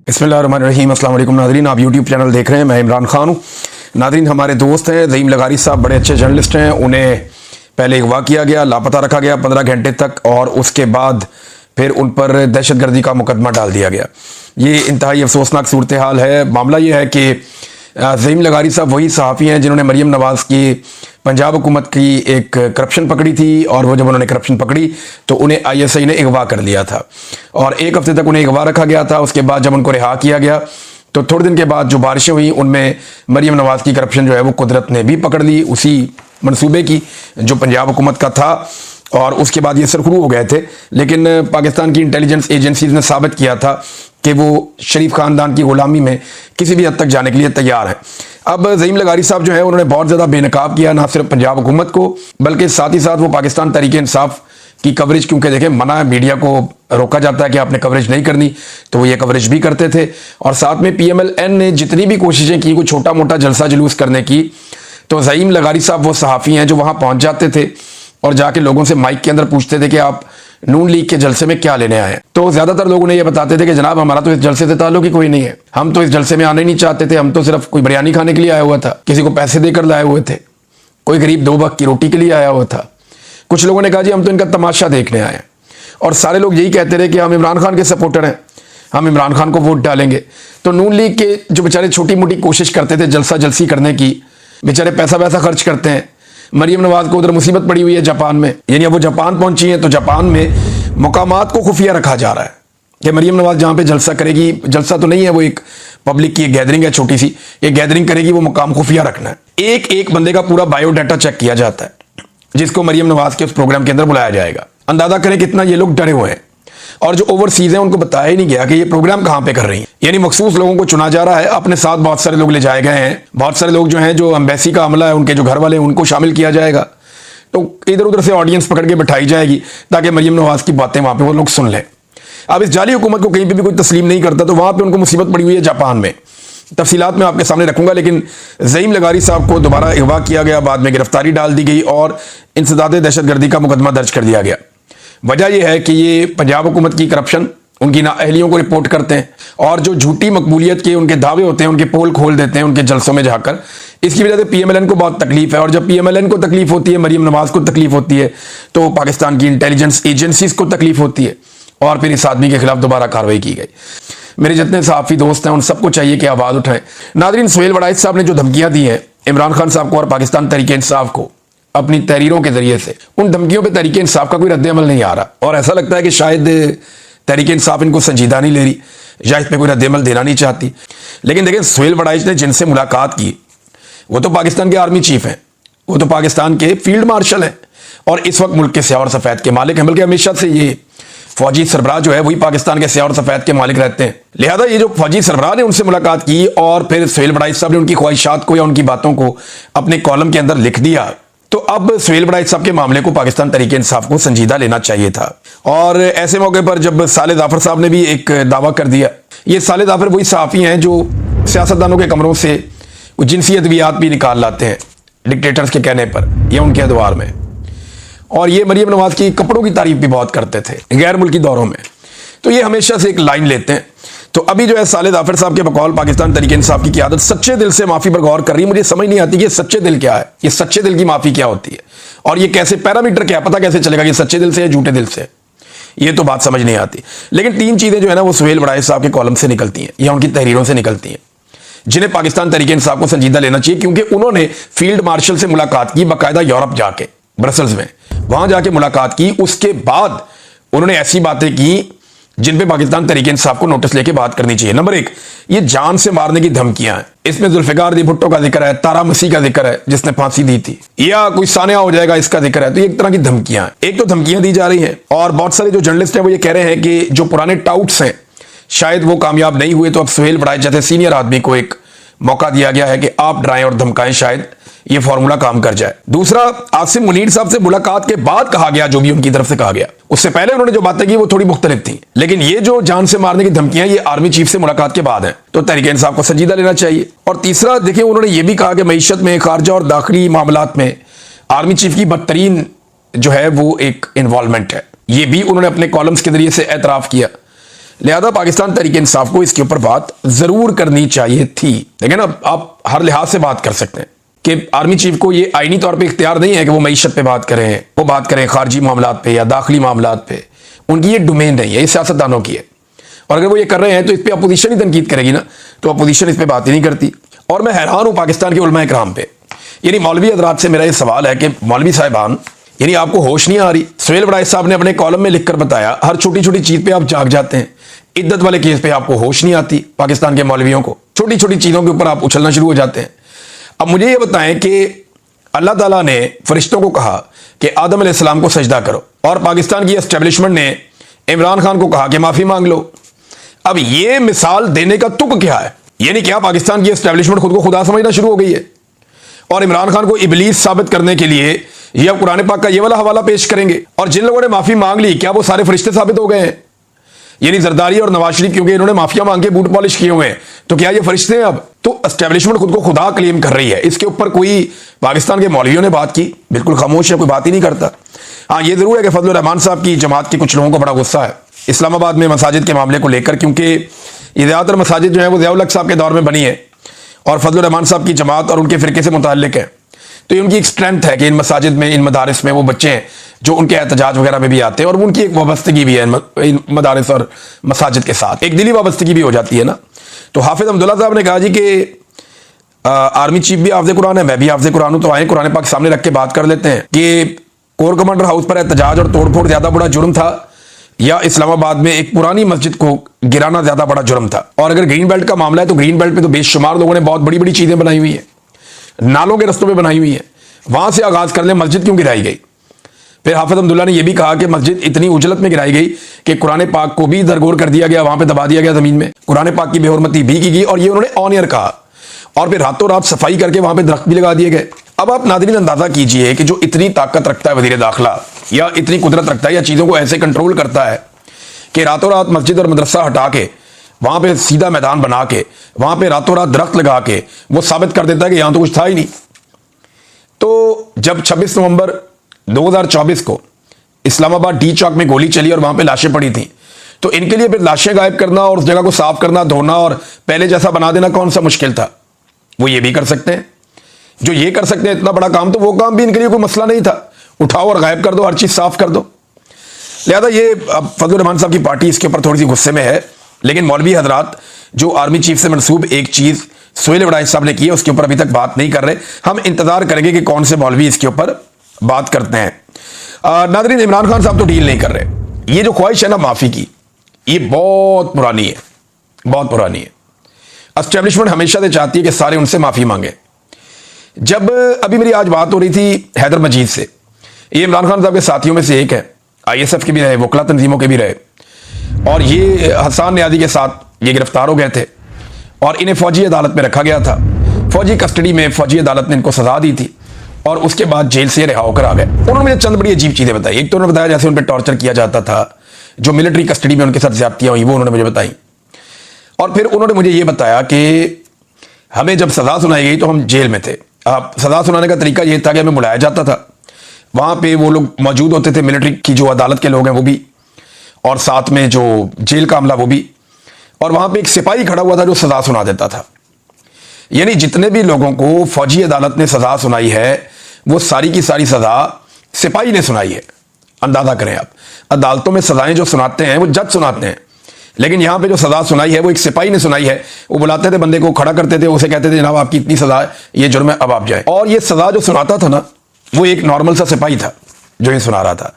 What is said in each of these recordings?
बिस्मिल्लाहिर्रहमानिर्रहीम। अस्सलाम वालेकुम नाज़रीन, आप यूट्यूब चैनल देख रहे हैं। मैं इमरान खान हूँ। नाज़रीन, हमारे दोस्त हैं ज़हीम लगारी साहब, बड़े अच्छे जर्नलिस्ट हैं। उन्हें पहले अगवा किया गया, लापता रखा गया 15 घंटे तक, और उसके बाद फिर उन पर दहशतगर्दी का मुकदमा डाल दिया गया। ये इंतहाई अफसोसनाक सूरत हाल है। मामला ये है कि ज़हीम लगारी साहब वही सहाफ़ी हैं जिन्होंने मरीम नवाज़ की पंजाब हुकूमत की एक करप्शन पकड़ी थी, और वो जब उन्होंने करप्शन पकड़ी तो उन्हें ISI ने अगवा कर लिया था और 1 हफ्ते तक उन्हें अगवा रखा गया था। उसके बाद जब उनको रिहा किया गया तो थोड़े दिन के बाद जो बारिशें हुई उनमें मरीम नवाज़ की करप्शन जो है वो कुदरत ने भी पकड़ ली, उसी मनसूबे की जो पंजाब हुकूमत का था, और उसके बाद ये सरखरू हो गए थे। लेकिन पाकिस्तान की इंटेलिजेंस एजेंसीज ने साबित किया था कि वो शरीफ खानदान की गुलामी में किसी भी हद तक जाने के लिए तैयार है। अब ज़हीम लगारी साहब जो है उन्होंने बहुत ज़्यादा बेनकाब किया, ना सिर्फ पंजाब हुकूमत को बल्कि साथ ही साथ वो पाकिस्तान तहरीक इंसाफ की कवरेज, क्योंकि देखें मना है, मीडिया को रोका जाता है कि आपने कवरेज नहीं करनी, तो वो ये कवरेज भी करते थे। और साथ में PMLN ने जितनी भी कोशिशें की कोई छोटा मोटा जलसा जुलूस करने की, तो ज़हीम लगारी साहब वो सहाफ़ी हैं जो वहाँ पहुँच जाते थे और जाके लोगों से माइक के अंदर पूछते थे कि आप नून लीग के जलसे में क्या लेने आए हैं। तो ज्यादातर लोग उन्हें ये बताते थे कि जनाब हमारा तो इस जलसे से ताल्लुक ही कोई नहीं है, हम तो इस जलसे में आने नहीं चाहते थे, हम तो सिर्फ कोई बिरयानी खाने के लिए आया हुआ था, किसी को पैसे देकर लाए हुए थे, कोई गरीब 2 वक्त की रोटी के लिए आया हुआ था। कुछ लोगों ने कहा जी हम तो इनका तमाशा देखने आए हैं, और सारे लोग यही कहते रहे कि हम इमरान खान के सपोर्टर हैं, हम इमरान खान को वोट डालेंगे। तो नून लीग के जो बेचारे छोटी मोटी कोशिश करते थे जलसा जलसी करने की, बेचारे पैसा वैसा खर्च करते हैं। मरीम नवाज को उधर मुसीबत पड़ी हुई है जापान में, यानी अब वो जापान पहुंची है, तो जापान में मुकामात को खुफिया रखा जा रहा है कि मरीम नवाज जहां पे जलसा करेगी, जलसा तो नहीं है, वो एक पब्लिक की गैदरिंग है छोटी सी, एक गैदरिंग करेगी, वो मुकाम खुफिया रखना है। एक एक बंदे का पूरा बायोडाटा चेक किया जाता है जिसको मरीम नवाज के उस प्रोग्राम के अंदर बुलाया जाएगा। अंदाजा करें कितना ये लोग डरे हुए हैं, और जो ओवरसीज हैं उनको बताया ही नहीं गया कि ये प्रोग्राम कहां पे कर रही हैं। यानी मखसूस लोगों को चुना जा रहा है, अपने साथ बहुत सारे लोग ले जाए गए हैं, बहुत सारे लोग जो हैं जो एम्बेसी का अमला है उनके जो घर वाले हैं उनको शामिल किया जाएगा, तो इधर उधर से ऑडियंस पकड़ के बिठाई जाएगी ताकि मरीम नवाज की बातें वहां पे वो लोग सुन लें। अब इस जाली हुकूमत को कहीं पे भी कोई तस्लीम नहीं करता, तो वहां पे उनको मुसीबत पड़ी हुई है जापान में। तफसीलात में आपके सामने रखूंगा, लेकिन ज़हीम लगारी साहब को दोबारा अगवा किया गया, बाद में गिरफ्तारी डाल दी गई और इंसदाद दहशतगर्दी का मुकदमा दर्ज कर दिया गया। वजह यह है कि ये पंजाब हुकूमत की करप्शन, उनकी नाअहलियों को रिपोर्ट करते हैं, और जो झूठी मकबूलियत के उनके दावे होते हैं उनके पोल खोल देते हैं उनके जलसों में जाकर। इसकी वजह से PMLN को बहुत तकलीफ है, और जब PMLN को तकलीफ होती है, मरीम नवाज को तकलीफ होती है, तो पाकिस्तान की इंटेलिजेंस एजेंसीज को तकलीफ होती है, और फिर इस आदमी के खिलाफ दोबारा कार्रवाई की गई। मेरे जितने सहाफ़ी दोस्त हैं उन सबको चाहिए कि आवाज़ उठाएं। नाज़रीन, सुहेल वड़ाइच साहब ने जो धमकियां दी हैं इमरान खान साहब को और पाकिस्तान तहरीक इंसाफ को अपनी तहरीरों के जरिए से, उन धमकियों पर तहरीक इंसाफ का कोई रद्द-ए-अमल नहीं आ रहा, और ऐसा लगता है कि शायद तहरीक इंसाफ इनको संजीदा नहीं ले रही या इस पर कोई रद्द-ए-अमल देना नहीं चाहती। लेकिन देखिए, सुहेल वड़ाइच ने जिनसे मुलाकात की वो तो पाकिस्तान के आर्मी चीफ हैं, वो तो पाकिस्तान के फील्ड मार्शल हैं, और इस वक्त मुल्क के स्याह और सफ़ेद के मालिक हैं। बल्कि हमेशा से ये फौजी सरबराह जो है वही पाकिस्तान के स्याह और सफ़ेद के मालिक रहते हैं। लिहाजा ये जो फौजी सरबराह ने उनसे मुलाकात की और फिर सुहेल वड़ाइच साहब ने उनकी ख्वाहिशात को या उनकी बातों को अपने कॉलम के अंदर लिख दिया, तो अब सुहेल वड़ाइच साहब के मामले को पाकिस्तान तहरीक इंसाफ को संजीदा लेना चाहिए था। और ऐसे मौके पर जब साले जाफर साहब ने भी एक दावा कर दिया, ये साले जाफर वही सहाफ़ी हैं जो सियासतदानों के कमरों से जिनसी अद्वियात भी निकाल लाते हैं डिक्टेटर्स के कहने पर या उनके अदवार में, और ये मरीम नवाज की कपड़ों की तारीफ भी बहुत करते थे गैर मुल्की दौरों में, तो ये हमेशा से एक लाइन लेते हैं। तो अभी जो है साले जाफर साहब के बकौल पाकिस्तान तहरीक इंसाफ की क़यादत सच्चे दिल से माफ़ी पर गौर कर रही है। मुझे समझ नहीं आती कि ये सच्चे दिल क्या है, ये सच्चे दिल की माफ़ी क्या होती है, और ये कैसे पैरामीटर क्या पता कैसे चलेगा कि सच्चे दिल से या झूठे दिल से, ये तो बात समझ नहीं आती। लेकिन 3 चीज़ें जो है ना वो सुहेल वड़ाइच साहब के कॉलम से निकलती हैं या उनकी तहरीरों से निकलती हैं, जिन्हें पाकिस्तान तहरीक इंसाफ को संजीदा लेना चाहिए, क्योंकि उन्होंने फील्ड मार्शल से मुलाकात की, बाकायदा यूरोप जाके, ब्रसल्स में वहां जाके मुलाकात की। उसके बाद उन्होंने ऐसी बातें की जिन पे पाकिस्तान तहरीक इंसाफ को नोटिस लेके बात करनी चाहिए। नंबर 1, ये जान से मारने की धमकियां हैं, इसमें जुल्फिकार दी भुट्टो का जिक्र है, तारा मसीह का जिक्र है जिसने फांसी दी थी, या कोई सानिया हो जाएगा इसका जिक्र है। तो ये एक तरह की धमकियां हैं, एक तो धमकियां दी जा रही हैं, और बहुत सारे जो जर्नलिस्ट हैं वो ये कह रहे हैं कि जो पुराने टाउट्स हैं शायद वो कामयाब नहीं हुए, तो अब सुहेल वड़ाइच जैसे सीनियर आदमी को एक मौका दिया गया है कि आप डराएं और धमकाएं, शायद ये फॉर्मूला काम कर जाए। दूसरा, आसिम मुनीर साहब से मुलाकात के बाद कहा गया जो भी उनकी तरफ से कहा गया, उससे पहले उन्होंने जो बातें की वो थोड़ी मुख्तलिफ थी, लेकिन ये जो जान से मारने की धमकियां ये आर्मी चीफ से मुलाकात के बाद है, तो तहरीक इंसाफ को संजीदा लेना चाहिए। और तीसरा, देखिए उन्होंने ये भी कहा कि मईशत में, खारजा और दाखिली मामलात में आर्मी चीफ की बदतरीन जो है वो एक इन्वॉल्वमेंट है, ये भी उन्होंने अपने कॉलम्स के जरिए से एतराफ किया। लिहाजा पाकिस्तान तहरीक इंसाफ को इसके ऊपर बात जरूर करनी चाहिए थी। लेकिन अब आप हर लिहाज से बात कर सकते हैं कि आर्मी चीफ को ये आईनी तौर पे इख्तियार नहीं है कि वो मईशत पे बात करें, वो बात करें खारजी मामलात पे या दाखिली मामलात पे। उनकी ये डोमेन नहीं है, ये सियासतदानों की है। और अगर वो ये कर रहे हैं तो इस पर अपोजिशन ही तनकीद करेगी ना, तो अपोजिशन इस पर बात ही नहीं करती। और मैं हैरान हूं पाकिस्तान के उलमा इकराम पे। यानी मौलवी हजरात से मेरा ये सवाल है कि मौलवी साहिबान, यानी आपको होश नहीं आ रही? सुहेल वड़ाइच साहब ने अपने कॉलम में लिखकर बताया, हर छोटी छोटी चीज पे आप जाग जाते हैं, इद्दत वाले केस पे आपको होश नहीं आती। पाकिस्तान के मौलवियों को छोटी छोटी चीजों के ऊपर आप उछलना शुरू हो जाते हैं। अब मुझे ये बताएं कि अल्लाह ताला ने फरिश्तों को कहा कि आदम अलैहिस्सलाम को सजदा करो, और पाकिस्तान की एस्टेब्लिशमेंट ने इमरान खान को कहा कि माफी मांग लो। अब ये मिसाल देने का तुक क्या है? यानी क्या पाकिस्तान की एस्टेब्लिशमेंट खुद को खुदा समझना शुरू हो गई है और इमरान खान को इबलीस साबित करने के लिए ये अब कुरान पाक का ये वाला हवाला पेश करेंगे? और जिन लोगों ने माफी मांग ली, क्या वो सारे फरिश्ते साबित हो गए हैं? यानी जरदारी और नवाज शरीफ क्योंकि इन्होंने माफिया मांग के बूट पॉलिश किए हुए हैं, तो क्या ये फरिश्ते हैं अब? तो एस्टेब्लिशमेंट खुद को खुदा क्लेम कर रही है। इसके ऊपर कोई पाकिस्तान के मौलवियों ने बात की? बिल्कुल खामोश है, कोई बात ही नहीं करता। हाँ, ये जरूर है कि फजलुर रहमान साहब की जमात के कुछ लोगों को बड़ा गुस्सा है इस्लामाबाद में मसाजिद के मामले को लेकर, क्योंकि ये ज़्यादातर मसाजिद जो है वो ज़ियाउल हक साहब के दौर में बनी है और फजलुर रहमान साहब की जमात और उनके फिरके से मुताल्लिक है। तो ये उनकी एक स्ट्रेंथ है कि इन मसाजिद में, इन मदारिस में वो बच्चे हैं जो उनके एहतजाज वगैरह में भी आते हैं, और उनकी एक वाबस्तगी भी है इन मदारिस और मसाजिद के साथ, एक दिली वाबस्तगी भी हो जाती है ना। तो हाफिज अब्दुल्ला साहब ने कहा जी कि आर्मी चीफ भी हाफिज कुरान है, मैं भी हाफिज कुरान हूं, तो आए कुरान पाक सामने रख के बात कर लेते हैं कि कोर कमांडर हाउस पर एहतजाज और तोड़फोड़ ज्यादा बड़ा जुर्म था या इस्लामाबाद में एक पुरानी मस्जिद को गिराना ज्यादा बड़ा जुर्म था? और अगर ग्रीन बेल्ट का मामला है तो ग्रीन बेल्ट पे तो बेशुमार लोगों ने बहुत बड़ी बड़ी चीजें बनाई हुई है, नालों के रस्तों पे बनाई हुई है, वहां से आगाज कर ले, मस्जिद क्यों गिराई गई? फिर हाफिज अब्दुल्ला ने यह भी कहा कि मस्जिद इतनी उजलत में गिराई गई कि कुरान पाक को भी दरगोर कर दिया गया, वहां पे दबा दिया गया जमीन में, कुरान पाक की बेहुरमती भी की गई, और ये उन्होंने ऑन एयर कहा, और फिर रातों रात सफाई करके वहां पे दरख्त भी लगा दिए गए। अब आप नाज़रीन अंदाजा कीजिए कि जो इतनी ताकत रखता है वजीर दाखिला, या इतनी कुदरत रखता है या चीजों को ऐसे कंट्रोल करता है कि रातों रात मस्जिद और मदरसा हटा के वहां पे सीधा मैदान बना के वहां पे रातों रात दरख्त लगा के वो साबित कर देता है कि यहां तो कुछ था ही नहीं। तो जब 26 नवंबर 2024 को इस्लामाबाद डी चौक में गोली चली और वहां पे लाशें पड़ी थी, तो इनके लिए फिर लाशें गायब करना और उस जगह को साफ करना, धोना और पहले जैसा बना देना कौन सा मुश्किल था? वो ये भी कर सकते हैं। जो ये कर सकते हैं इतना बड़ा काम, तो वो काम भी इनके लिए कोई मसला नहीं था, उठाओ और गायब कर दो, हर चीज साफ कर दो। लिहाजा ये अब फजलुर रहमान साहब की पार्टी इसके ऊपर थोड़ी सी गुस्से में है, लेकिन मौलवी हजरात जो आर्मी चीफ से मनसूब एक चीज सुहेल वड़ाइच साहब ने की है उसके ऊपर अभी तक बात नहीं कर रहे। हम इंतजार करेंगे कि कौन से मौलवी इसके ऊपर बात करते हैं। नाज़रीन, इमरान खान साहब तो डील नहीं कर रहे। ये जो ख्वाहिश है ना माफी की, ये बहुत पुरानी है, बहुत पुरानी है। एस्टेब्लिशमेंट हमेशा से चाहती है कि सारे उनसे माफी मांगे। जब अभी मेरी आज बात हो रही थी हैदर मजीद से, ये इमरान खान साहब के साथियों में से एक है, ISF के भी रहे, वकला तंजीमों के भी रहे, और ये हसन नियाजी के साथ ये गिरफ्तार हो गए थे और इन्हें फौजी अदालत में रखा गया था। फौजी कस्टडी में फौजी अदालत ने इनको सजा दी थी और उसके बाद जेल से रिहा होकर आ गए। उन्होंने मुझे चंद बड़ी अजीब चीजें बताई। एक तो उन्होंने बताया जैसे उन पर टॉर्चर किया जाता था, जो मिलिट्री कस्टडी में उनके साथ ज्यादतियां हुई वो उन्होंने मुझे बताई। और फिर उन्होंने मुझे ये बताया कि हमें जब सजा सुनाई गई तो हम जेल में थे। सजा सुनाने का तरीका ये था कि हमें बुलाया जाता था, वहां पे वो लोग मौजूद होते थे, मिलिट्री की जो अदालत के लोग हैं वो भी, और साथ में जो जेल का अमला वो भी, और वहां पे एक सिपाही खड़ा हुआ था जो सजा सुना देता था। यानी जितने भी लोगों को फौजी अदालत ने सजा सुनाई है वो सारी की सारी सजा सिपाही ने सुनाई है। अंदाजा करें आप, अदालतों में सजाएं जो सुनाते हैं वो जज सुनाते हैं, लेकिन यहां पे जो सजा सुनाई है वो एक सिपाही ने सुनाई है। वो बुलाते थे बंदे को, खड़ा करते थे, उसे कहते थे जनाब आपकी इतनी सजा है, ये जुर्म है, अब आप जाए। और ये सजा जो सुनाता था ना वो एक नॉर्मल सा सिपाही था जो ये सुना रहा था।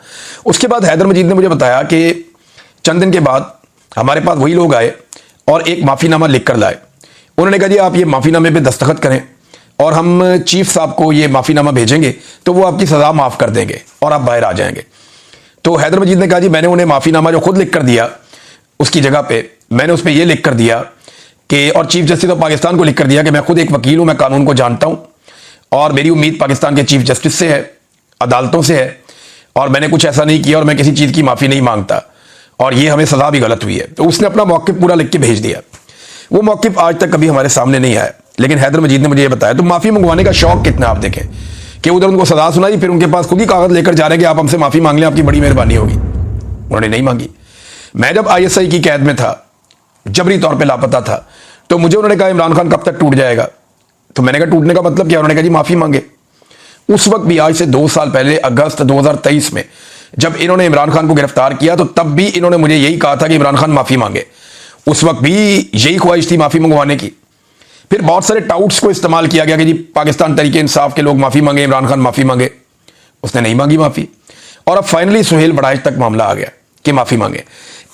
उसके बाद हैदर मजीद ने मुझे बताया कि चंद दिन के बाद हमारे पास वही लोग आए और एक माफीनामा लिख कर लाए। उन्होंने कहा जी आप ये माफीनामे पे दस्तखत करें और हम चीफ साहब को ये माफीनामा भेजेंगे तो वो आपकी सजा माफ कर देंगे और आप बाहर आ जाएंगे। तो हैदर मजीद ने कहा जी मैंने उन्हें माफीनामा जो खुद लिख कर दिया उसकी जगह पे मैंने उस पर यह लिख कर दिया कि, और चीफ जस्टिस ऑफ पाकिस्तान को लिख कर दिया कि मैं खुद एक वकील हूं, मैं कानून को जानता हूं और मेरी उम्मीद पाकिस्तान के चीफ जस्टिस से है, अदालतों से है, और मैंने कुछ ऐसा नहीं किया और मैं किसी चीज की माफी नहीं मांगता और ये हमें सजा भी गलत हुई है। तो उसने अपना मौक़िफ़ पूरा लिख के भेज दिया। वो मौक़िफ़ आज तक कभी हमारे सामने नहीं आया, लेकिन हैदर मजीद ने मुझे ये बताया। तो माफी मंगवाने का शौक कितना आप देखें कि उधर उनको सजा सुनाई, फिर उनके पास खुद ही कागज लेकर जा रहे हैं कि आप हमसे माफी मांग लें, आपकी बड़ी मेहरबानी होगी। उन्होंने नहीं मांगी। मैं जब आईएसआई की कैद में था, जबरी तौर पे लापता था, तो मुझे उन्होंने कहा इमरान खान कब तक टूट जाएगा? तो मैंने कहा टूटने का मतलब क्या? उन्होंने कहा जी माफी मांगे। उस वक्त भी, आज से 2 साल पहले, अगस्त 2023 में जब इन्होंने इमरान खान को गिरफ्तार किया, तो तब भी इन्होंने मुझे यही कहा था कि इमरान खान माफी मांगे। उस वक्त भी यही ख्वाहिश थी माफी मंगवाने की। फिर बहुत सारे टाउट्स को इस्तेमाल किया गया कि जी पाकिस्तान तरीके इंसाफ के लोग माफी मांगे, इमरान खान माफी मांगे। उसने नहीं मांगी माफी, और अब फाइनली सुहेल बड़ाइच तक मामला आ गया कि माफी मांगे।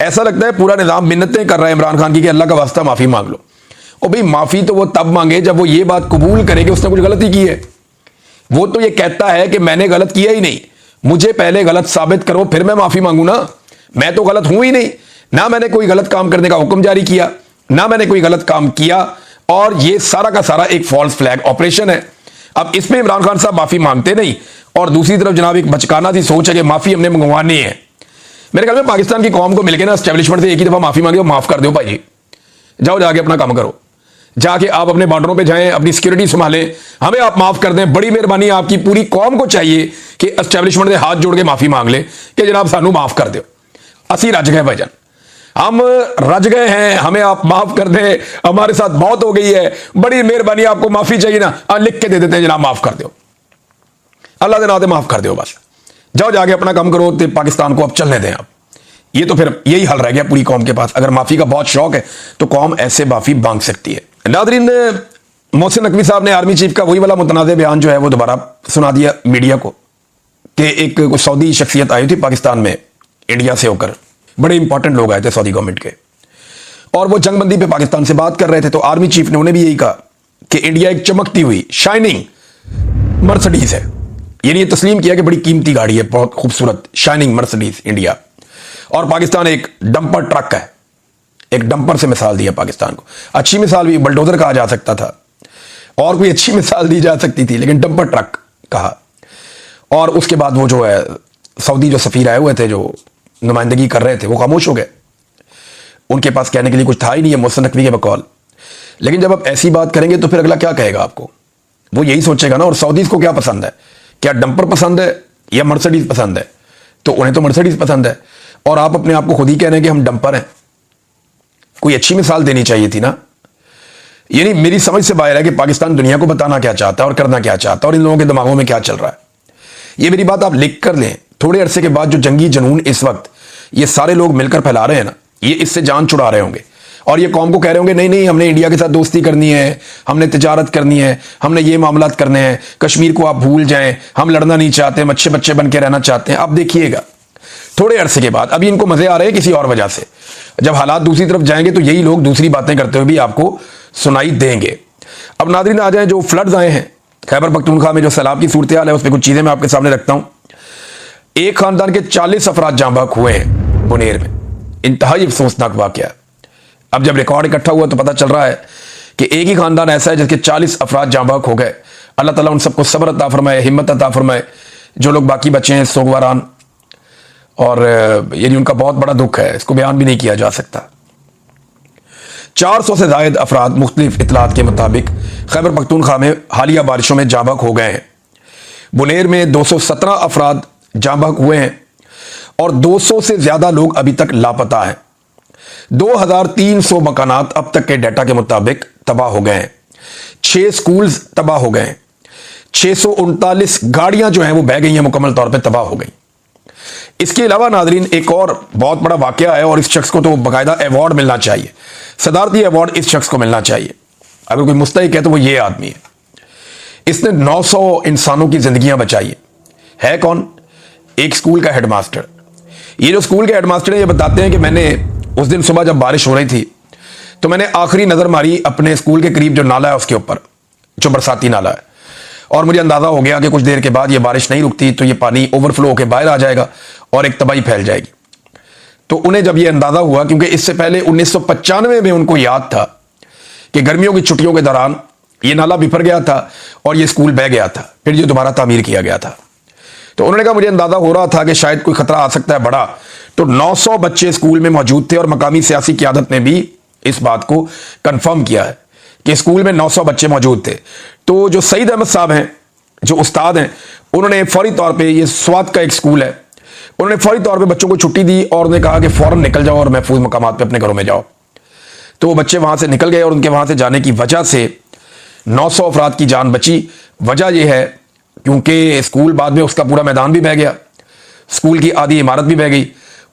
ऐसा लगता है पूरा निजाम मिन्नतें कर रहा है इमरान खान की कि अल्लाह का वास्ता माफी मांग लो। और भाई माफी तो वो तब मांगे जब वो ये बात कबूल करे कि उसने कुछ गलती की है। वो तो ये कहता है कि मैंने गलत किया ही नहीं, मुझे पहले गलत साबित करो फिर मैं माफी मांगू ना। मैं तो गलत हूं ही नहीं, ना मैंने कोई गलत काम करने का हुक्म जारी किया, ना मैंने कोई गलत काम किया, और ये सारा का सारा एक फॉल्स फ्लैग ऑपरेशन है। अब इसमें इमरान खान साहब माफी मांगते नहीं, और दूसरी तरफ जनाब एक बचकाना सी सोच है कि माफी हमने मंगवानी है। मेरे ख्याल में पाकिस्तान की कौम को मिलकर ना एस्टेब्लिशमेंट से एक ही दफा माफी मांगे, माफ कर दो भाई जी, जाओ जाके अपना काम करो, जाके आप अपने बॉर्डरों पे जाएं, अपनी सिक्योरिटी संभालें, हमें आप माफ कर दें। बड़ी मेहरबानी आपकी। पूरी कौम को चाहिए कि एस्टेब्लिशमेंट से हाथ जोड़ के माफी मांग ले कि जनाब सानू माफ कर दो, असी रज गए भाईजान, हम रज गए हैं, हमें आप माफ कर दें, हमारे साथ मौत हो गई है, बड़ी मेहरबानी, आपको माफी चाहिए ना, लिख के दे देते हैं जनाब माफ कर दो, अल्लाह के नाते माफ कर दो, बस जाओ जाके अपना काम करो, तो पाकिस्तान को अब चलने दें आप। ये तो फिर यही हल रह गया पूरी कौम के पास। अगर माफी का बहुत शौक है तो कौम ऐसे माफी मांग सकती है। नादरीन, मोहसिन नकवी साहब ने आर्मी चीफ का वही वाला मुतनाज़ बयान जो है वो दोबारा सुना दिया मीडिया को कि एक सऊदी शख्सियत आई थी पाकिस्तान में इंडिया से होकर, बड़े इंपॉर्टेंट लोग आए थे सऊदी गवर्नमेंट के, और वो जंगबंदी पे पाकिस्तान से बात कर रहे थे। तो आर्मी चीफ ने उन्हें भी यही कहा कि इंडिया एक चमकती हुई शाइनिंग मर्सिडीज है। यानी ये तस्लीम किया कि बड़ी कीमती गाड़ी है, बहुत खूबसूरत शाइनिंग मर्सिडीज इंडिया, और पाकिस्तान एक डंपर ट्रक है। एक डंपर से मिसाल दिया पाकिस्तान को। अच्छी मिसाल भी बलडोजर कहा जा सकता था, और कोई अच्छी मिसाल दी जा सकती थी, लेकिन डंपर ट्रक कहा। और उसके बाद वो जो है सऊदी जो सफीर आए हुए थे, जो नुमाइंदगी कर रहे थे, वो खामोश हो गए। उनके पास कहने के लिए कुछ था ही नहीं है मोहसिन नकवी के बकौल। लेकिन जब आप ऐसी बात करेंगे तो फिर अगला क्या कहेगा आपको? वो यही सोचेगा ना। और सऊदीज को क्या पसंद है? क्या डंपर पसंद है या मर्सिडीज पसंद है? तो उन्हें तो मर्सिडीज पसंद है, और आप अपने आप को खुद ही कह रहे हैं कि हम डंपर हैं। कोई अच्छी मिसाल देनी चाहिए थी ना। यानी मेरी समझ से बाहर है कि पाकिस्तान दुनिया को बताना क्या चाहता है और करना क्या चाहता है, और इन लोगों के दिमागों में क्या चल रहा है। ये मेरी बात आप लिख कर लें। थोड़े अरसे के बाद जो जंगी जुनून इस वक्त ये सारे लोग मिलकर फैला रहे हैं ना, ये इससे जान छुड़ा रहे होंगे, और ये कौम को कह रहे होंगे नहीं नहीं, हमने इंडिया के साथ दोस्ती करनी है, हमने तिजारत करनी है, हमने ये मामलात करने हैं, कश्मीर को आप भूल जाएं, हम लड़ना नहीं चाहते, हम अच्छे बच्चे बन के रहना चाहते हैं। अब देखिएगा थोड़े अरसे के बाद, अभी इनको मजे आ रहे हैं किसी और वजह से, जब हालात दूसरी तरफ जाएंगे तो यही लोग दूसरी बातें करते हुए भी आपको सुनाई देंगे। अब नादरीन आ जाए, जो फ्लड्स आए हैं खैबर पख्तूनख्वा में, जो सैलाब की सूरत हाल है, उस पर कुछ चीजें मैं आपके सामने रखता हूं। एक खानदान के 40 अफराद जाँ बहक हुए हैं बुनेर में। इंतहाई अफसोसनाक वाकया। अब जब रिकॉर्ड इकट्ठा हुआ तो पता चल रहा है कि एक ही खानदान ऐसा है जिसके 40 अफराद जाँ बहक हो गए। अल्लाह ताला उन सबको सब्र अता फरमाए, हिम्मत अता फरमाए। जो लोग बाकी बचे हैं सोगवारान, और यानी उनका बहुत बड़ा दुख है, इसको बयान भी नहीं किया जा सकता। 400 से जायद अफराद मुख्तलिफ इतलात के मुताबिक खैबर पख्तूनख्वा में हालिया बारिशों में जाँ बहक हो गए हैं। बुनेर में 217 अफराद जाँ बहक हुए हैं, और 200 से ज्यादा लोग अभी तक लापता हैं। 2300 मकानात अब तक के डाटा के मुताबिक तबाह हो गए हैं। 6 स्कूल्स तबाह हो गए हैं। 639 गाड़ियां जो हैं वो बह गई हैं, मुकम्मल तौर पे तबाह हो गई। इसके अलावा नादरीन एक और बहुत बड़ा वाकया है, और इस शख्स को तो बाकायदा अवार्ड मिलना चाहिए, सदारती अवार्ड इस शख्स को मिलना चाहिए। अगर कोई मुस्तहिक है तो वो ये आदमी है। इसने 900 इंसानों की जिंदगियां बचाई है। कौन? एक स्कूल का हेडमास्टर। ये जो स्कूल के हेडमास्टर है, ये बताते हैं कि मैंने उस दिन सुबह जब बारिश हो रही थी तो मैंने आखिरी नजर मारी अपने स्कूल के करीब जो नाला है उसके ऊपर, जो बरसाती नाला है, और मुझे अंदाजा हो गया कि कुछ देर के बाद ये बारिश नहीं रुकती तो ये पानी ओवरफ्लो होकर बाहर आ जाएगा और एक तबाही फैल जाएगी। तो उन्हें जब ये अंदाजा हुआ, क्योंकि इससे पहले 1995 में उनको याद था कि गर्मियों की छुट्टियों के दौरान ये नाला बिफर गया था और ये स्कूल बह गया था, फिर ये दोबारा तामीर किया गया था। तो उन्होंने कहा मुझे अंदाजा हो रहा था कि शायद कोई खतरा आ सकता है बड़ा। तो 900 बच्चे स्कूल में मौजूद थे, और मकामी सियासी क़यादत ने भी इस बात को कंफर्म किया है कि स्कूल में 900 बच्चे मौजूद थे। तो जो सईद अहमद साहब हैं, जो उस्ताद हैं, उन्होंने फौरी तौर पे, ये स्वात का एक स्कूल है, उन्होंने फौरी तौर पे बच्चों को छुट्टी दी और उन्होंने कहा कि फौरन निकल जाओ और महफूज मकामात पे अपने घरों में जाओ। तो वो बच्चे वहां से निकल गए और उनके वहां से जाने की वजह से 900 अफराद की जान बची। वजह यह है क्योंकि स्कूल बाद में उसका पूरा मैदान भी बह गया, स्कूल की आधी इमारत भी बह गई,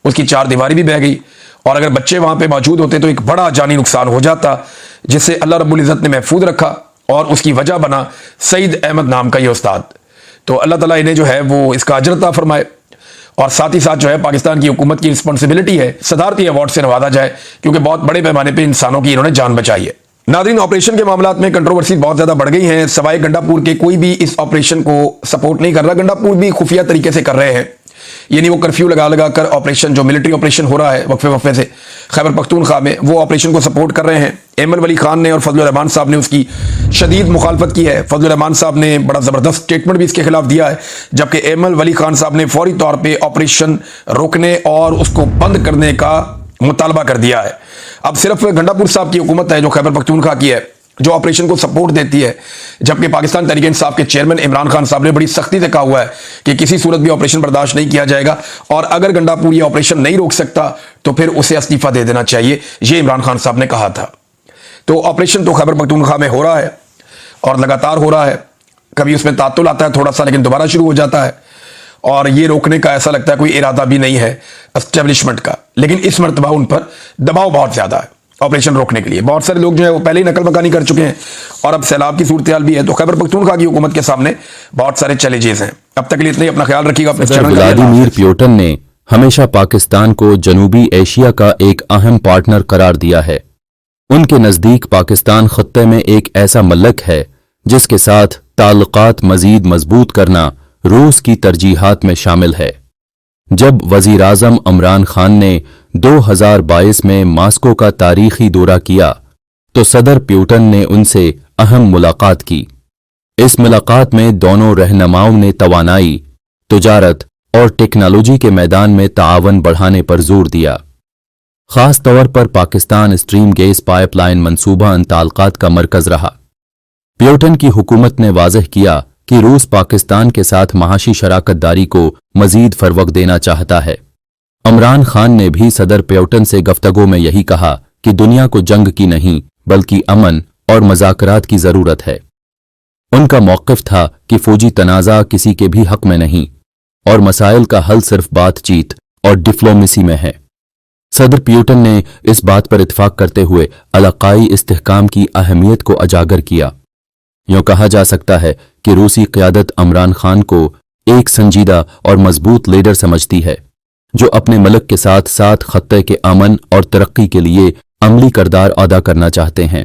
उसकी चार दीवारी भी बह गई, और अगर बच्चे वहां पे मौजूद होते तो एक बड़ा जानी नुकसान हो जाता, जिससे अल्लाह रब्बुल इज़्ज़त ने महफूज रखा और उसकी वजह बना सईद अहमद नाम का ये उस्ताद। तो अल्लाह ताला इन्हें जो है वो इसका अजर अता फरमाए, और साथ ही साथ जो है पाकिस्तान की हुकूमत की रिस्पॉन्सिबिलिटी है सदारती अवार्ड से नवाजा जाए, क्योंकि बहुत बड़े पैमाने पर इंसानों की इन्होंने जान बचाई है। नाज़रीन, ऑपरेशन के मामलात में कंट्रोवर्सी बहुत ज्यादा बढ़ गई है। सवाई गंडापुर के कोई भी इस ऑपरेशन को सपोर्ट नहीं कर रहा। गंडापुर भी खुफिया तरीके से कर रहे हैं, यानी वो कर्फ्यू लगा कर ऑपरेशन, जो मिलिट्री ऑपरेशन हो रहा है वक्फे से खैबर पख्तूनख्वा में, वो ऑपरेशन को सपोर्ट कर रहे हैं। एमल वली खान ने और फजलुर रहमान साहब ने उसकी शदीद मुखालफत की है। फजलुर रहमान साहब ने बड़ा ज़बरदस्त स्टेटमेंट भी इसके खिलाफ दिया है, जबकि एमल वली खान साहब ने फौरी तौर पर ऑपरेशन रोकने और उसको बंद करने का मुतालबा कर दिया है। अब सिर्फ गंडापुर साहब की हुकूमत है जो खैबर पख्तूनख्वा की है जो ऑपरेशन को सपोर्ट देती है, जबकि पाकिस्तान तहरीक इंसाफ के चेयरमैन इमरान खान साहब ने बड़ी सख्ती से कहा हुआ है कि किसी सूरत भी ऑपरेशन बर्दाश्त नहीं किया जाएगा, और अगर गंडापुर ये ऑपरेशन नहीं रोक सकता तो फिर उसे इस्तीफा दे देना चाहिए, ये इमरान खान साहब ने कहा था। तो ऑपरेशन तो खैबर पख्तूनख्वा में हो रहा है और लगातार हो रहा है। कभी उसमें तातुल आता है थोड़ा सा, लेकिन दोबारा शुरू हो जाता है, और ये रोकने का ऐसा लगता है कोई इरादा भी नहीं है एस्टेब्लिशमेंट का। लेकिन इस मरतबा उन पर दबाव बहुत ज्यादा है ऑपरेशन रोकने के लिए। बहुत सारे लोग जो है वो पहले ही नकल मकानी कर चुके हैं, और अब सैलाब की सूरत हाल भी है। तो खैबर पख्तूनख्वा की हुकूमत के सामने बहुत सारे चैलेंजेस हैं। अब तक के लिए इतना ही, अपना ख्याल रखिएगा। व्लादिमीर पुतिन ने हमेशा पाकिस्तान को जनूबी एशिया का एक अहम पार्टनर करार दिया है। उनके नजदीक पाकिस्तान खत्ते में एक ऐसा मल्लक है जिसके साथ ताल्लुकात मजीद मजबूत करना रूस की तरजीहात में शामिल है। जब वजीर आज़म इमरान खान ने 2022 में मास्को का तारीखी दौरा किया तो सदर पुतिन ने उनसे अहम मुलाकात की। इस मुलाकात में दोनों रहनुमाओं ने तवानाई, तिजारत और टेक्नोलॉजी के मैदान में ताआवन बढ़ाने पर जोर दिया। खास तौर पर पाकिस्तान स्ट्रीम गैस पाइपलाइन मंसूबा इन ताल्लुकात का मरकज रहा। पुतिन की हुकूमत ने वाज़ह किया कि रूस पाकिस्तान के साथ महाशी शराकतदारी को मजीद फरोग़ देना चाहता है। इमरान खान ने भी सदर पुतिन से गुफ्तगू में यही कहा कि दुनिया को जंग की नहीं बल्कि अमन और मज़ाकरात की ज़रूरत है। उनका मौक़िफ़ था कि फ़ौजी तनाज़ा किसी के भी हक़ में नहीं और मसाइल का हल सिर्फ बातचीत और डिप्लोमेसी में है। सदर पुतिन ने इस बात पर इत्फाक करते हुए इलाक़ाई इस्तेहकाम की अहमियत को उजागर किया। यूँ कहा जा सकता है कि रूसी क़यादत इमरान खान को एक संजीदा और मजबूत लीडर समझती है जो अपने मुल्क के साथ साथ खत्ते के अमन और तरक्की के लिए अमली किरदार अदा करना चाहते हैं।